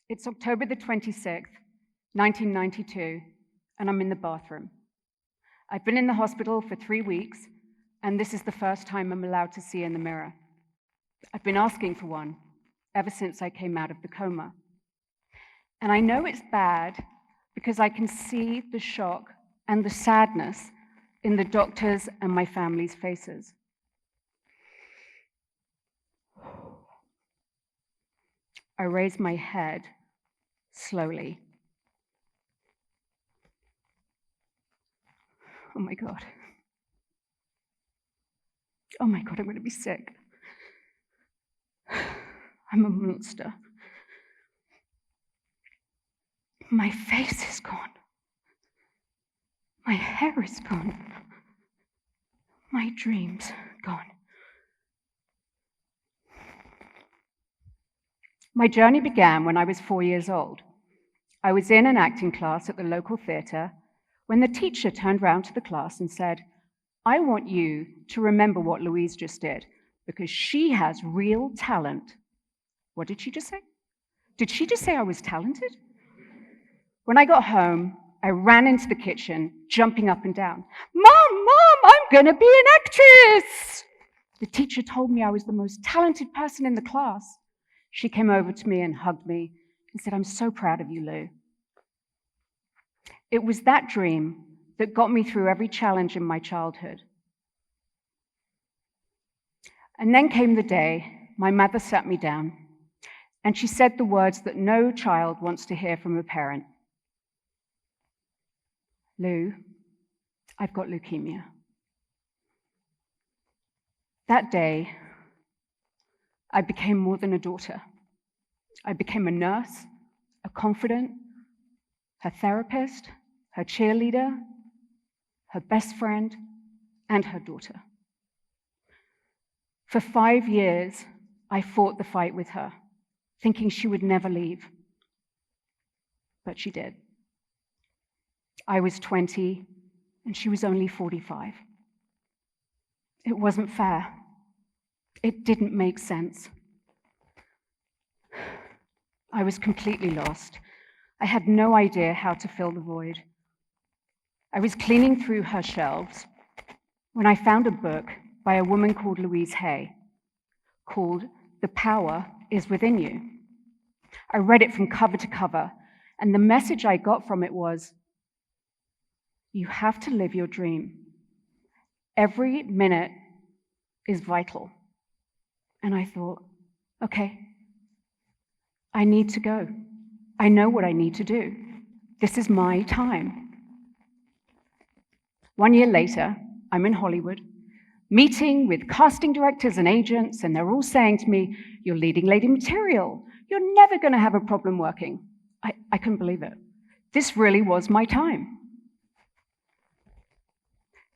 It's October the 26th, 1992, and I'm in the bathroom. I've been in the hospital for 3 weeks, and this is the first time I'm allowed to see in the mirror. I've been asking for one ever since I came out of the coma. And I know it's bad because I can see the shock and the sadness in the doctors and my family's faces. I raise my head slowly. Oh my God. Oh my God, I'm going to be sick. I'm a monster. My face is gone. My hair is gone. My dreams gone. My journey began when I was 4 years old. I was in an acting class at the local theatre when the teacher turned round to the class and said, "I want you to remember what Louise just did, because she has real talent." What did she just say? Did she just say I was talented? When I got home, I ran into the kitchen, jumping up and down. "Mom, I'm going to be an actress!" The teacher told me I was the most talented person in the class. She came over to me and hugged me and said, "I'm so proud of you, Lou." It was that dream that got me through every challenge in my childhood. And then came the day my mother sat me down, and she said the words that no child wants to hear from a parent. "Lou, I've got leukemia." That day, I became more than a daughter. I became a nurse, a confidant, her therapist, her cheerleader, her best friend, and her daughter. For 5 years, I fought the fight with her, thinking she would never leave. But she did. I was 20, and she was only 45. It wasn't fair. It didn't make sense. I was completely lost. I had no idea how to fill the void. I was cleaning through her shelves when I found a book by a woman called Louise called "The Power is Within You." I read it from cover to cover, and the message I got from it was, you have to live your dream. Every minute is vital. And I thought, okay, I need to go. I know what I need to do. This is my time. 1 year later, I'm in Hollywood, meeting with casting directors and agents, and they're all saying to me, "You're leading lady material. You're never going to have a problem working." I couldn't believe it. This really was my time.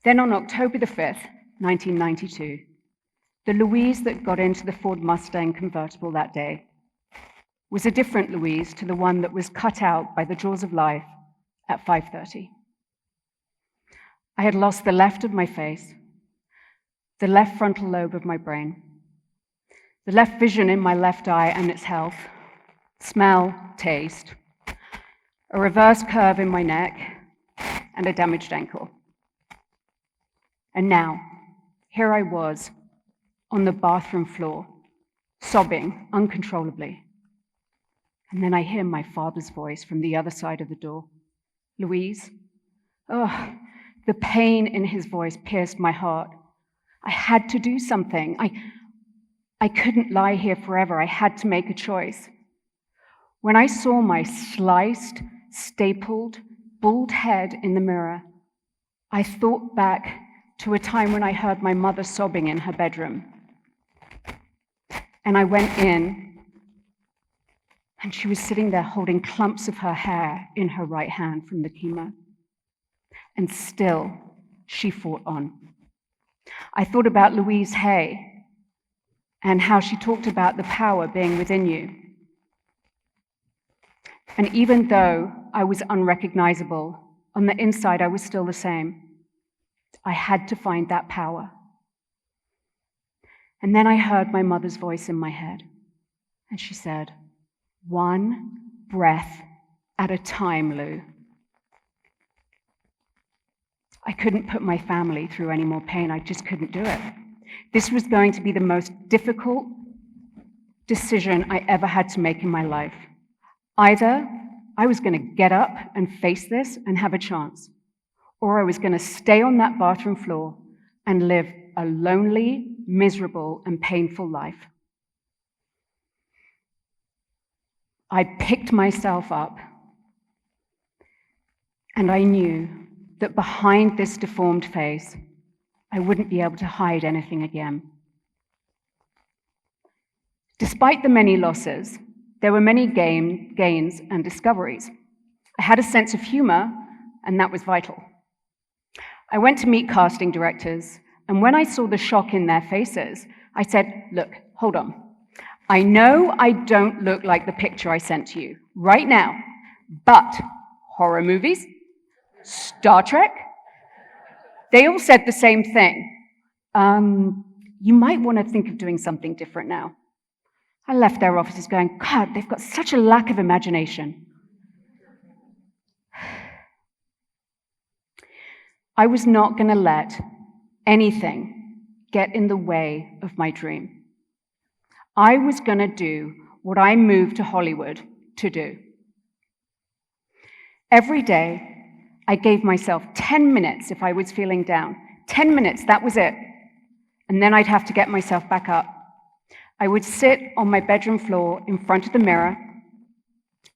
Then on October the 5th, 1992, the Louise that got into the Ford Mustang convertible that day was a different Louise to the one that was cut out by the jaws of life at 5:30. I had lost the left of my face, the left frontal lobe of my brain, the left vision in my left eye and its health, smell, taste, a reverse curve in my neck, and a damaged ankle. And now, here I was on the bathroom floor, sobbing uncontrollably. And then I hear my father's voice from the other side of the door. "Louise?" Oh, the pain in his voice pierced my heart. I had to do something. I couldn't lie here forever. I had to make a choice. When I saw my sliced, stapled, bald head in the mirror, I thought back to a time when I heard my mother sobbing in her bedroom. And I went in, and she was sitting there holding clumps of her hair in her right hand from the chemo. And still, she fought on. I thought about Louise Hay and how she talked about the power being within you. And even though I was unrecognizable, on the inside I was still the same. I had to find that power. And then I heard my mother's voice in my head, and she said, 1 breath at a time, Lou. I couldn't put my family through any more pain. I just couldn't do it. This was going to be the most difficult decision I ever had to make in my life. Either I was going to get up and face this and have a chance, or I was going to stay on that bathroom floor and live a lonely, miserable, and painful life. I picked myself up, and I knew that behind this deformed face, I wouldn't be able to hide anything again. Despite the many losses, there were many gains and discoveries. I had a sense of humor, and that was vital. I went to meet casting directors, and when I saw the shock in their faces, I said, look, hold on. I know I don't look like the picture I sent to you right now, but horror movies, Star Trek, they all said the same thing. You might want to think of doing something different now. I left their offices going, God, they've got such a lack of imagination. I was not going to let anything get in the way of my dream. I was going to do what I moved to Hollywood to do. Every day, I gave myself 10 minutes if I was feeling down. 10 minutes, that was it. And then I'd have to get myself back up. I would sit on my bedroom floor in front of the mirror,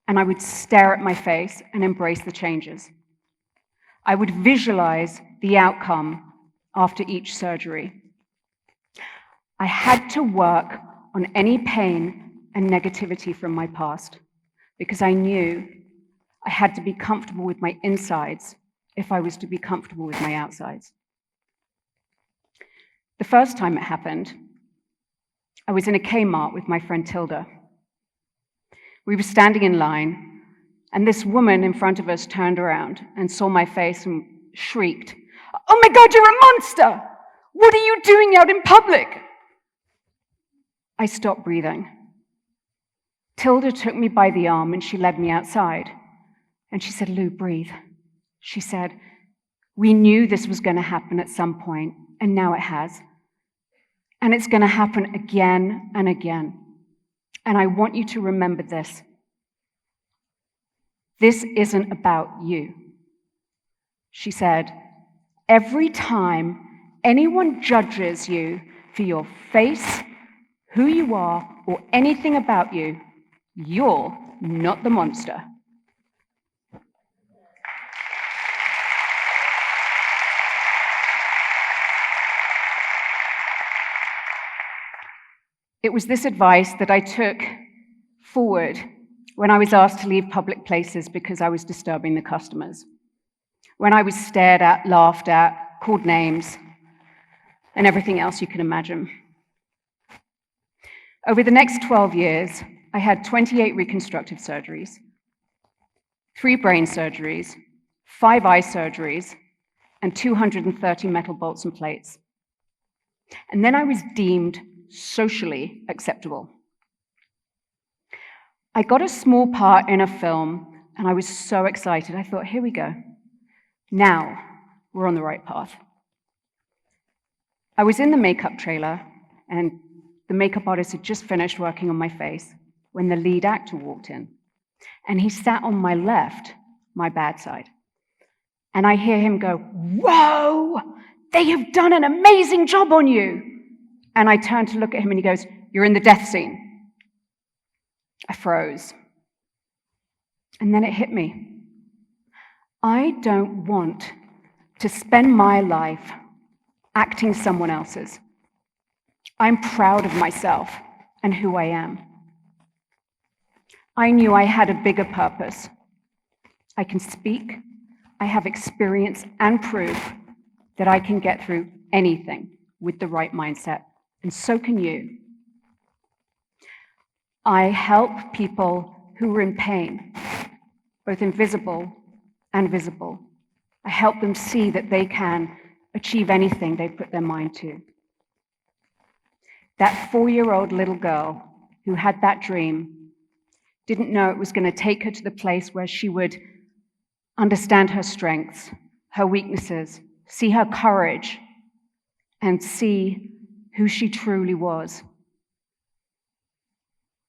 and I would stare at my face and embrace the changes. I would visualize the outcome after each surgery. I had to work on any pain and negativity from my past because I knew I had to be comfortable with my insides if I was to be comfortable with my outsides. The first time it happened, I was in a Kmart with my friend Tilda. We were standing in line, and this woman in front of us turned around and saw my face and shrieked, "Oh my God, you're a monster! What are you doing out in public?" I stopped breathing. Tilda took me by the arm and she led me outside. And she said, "Lou, breathe." She said, "We knew this was going to happen at some point, and now it has. And it's going to happen again and again. And I want you to remember this. This isn't about you." She said, "Every time anyone judges you for your face, who you are, or anything about you, you're not the monster." It was this advice that I took forward when I was asked to leave public places because I was disturbing the customers, when I was stared at, laughed at, called names, and everything else you can imagine. Over the next 12 years, I had 28 reconstructive surgeries, 3 brain surgeries, 5 eye surgeries, and 230 metal bolts and plates. And then I was deemed socially acceptable. I got a small part in a film, and I was so excited. I thought, here we go. Now we're on the right path. I was in the makeup trailer, and the makeup artist had just finished working on my face when the lead actor walked in. And he sat on my left, my bad side. And I hear him go, "Whoa, they have done an amazing job on you." And I turned to look at him, and he goes, "You're in the death scene." I froze. And then it hit me. I don't want to spend my life acting someone else's. I'm proud of myself and who I am. I knew I had a bigger purpose. I can speak, I have experience and proof that I can get through anything with the right mindset, and so can you. I help people who are in pain, both invisible and visible. I help them see that they can achieve anything they put their mind to. That 4-year-old little girl who had that dream didn't know it was going to take her to the place where she would understand her strengths, her weaknesses, see her courage, and see who she truly was.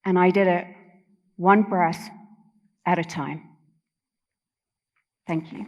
And I did it one breath at a time. Thank you.